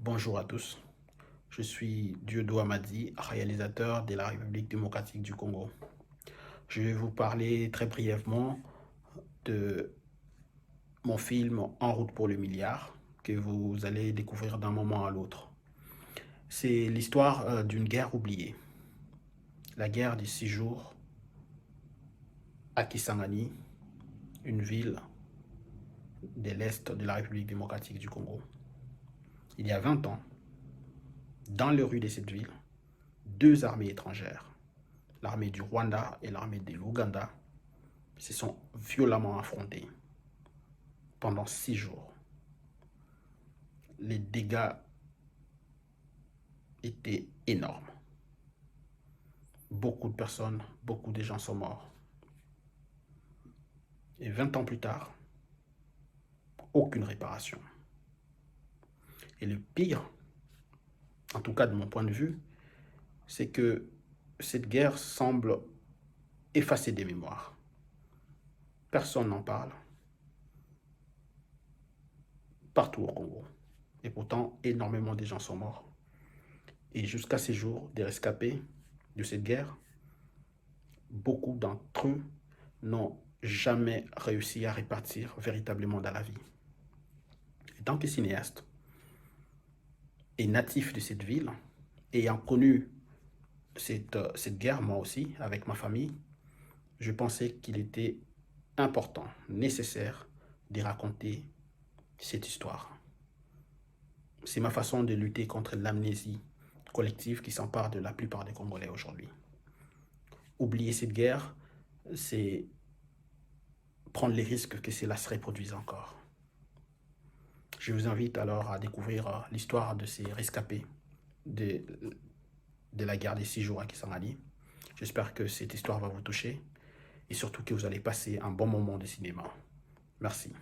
Bonjour à tous, je suis Dieudo Amadi, réalisateur de la République démocratique du Congo. Je vais vous parler très brièvement de mon film En route pour le milliard, que vous allez découvrir d'un moment à l'autre. C'est l'histoire d'une guerre oubliée, la guerre des 6 jours à Kisangani, une ville de l'Est de la République démocratique du Congo. Il y a 20 ans, dans les rues de cette ville, deux armées étrangères, l'armée du Rwanda et l'armée de l'Ouganda, se sont violemment affrontées pendant 6 jours. Les dégâts étaient énormes. Beaucoup de personnes, beaucoup de gens sont morts. Et 20 ans plus tard, aucune réparation. Et le pire, en tout cas de mon point de vue, c'est que cette guerre semble effacer des mémoires. Personne n'en parle partout au Congo. Et pourtant, énormément de gens sont morts. Et jusqu'à ces jours, des rescapés de cette guerre, beaucoup d'entre eux n'ont jamais réussi à repartir véritablement dans la vie. En tant que cinéaste et natif de cette ville, ayant connu cette guerre, moi aussi, avec ma famille, je pensais qu'il était important, nécessaire de raconter cette histoire. C'est ma façon de lutter contre l'amnésie collective qui s'empare de la plupart des Congolais aujourd'hui. Oublier cette guerre, c'est prendre les risques que cela se reproduise encore. Je vous invite alors à découvrir l'histoire de ces rescapés de la guerre des 6 jours à Kisangani. J'espère que cette histoire va vous toucher et surtout que vous allez passer un bon moment de cinéma. Merci.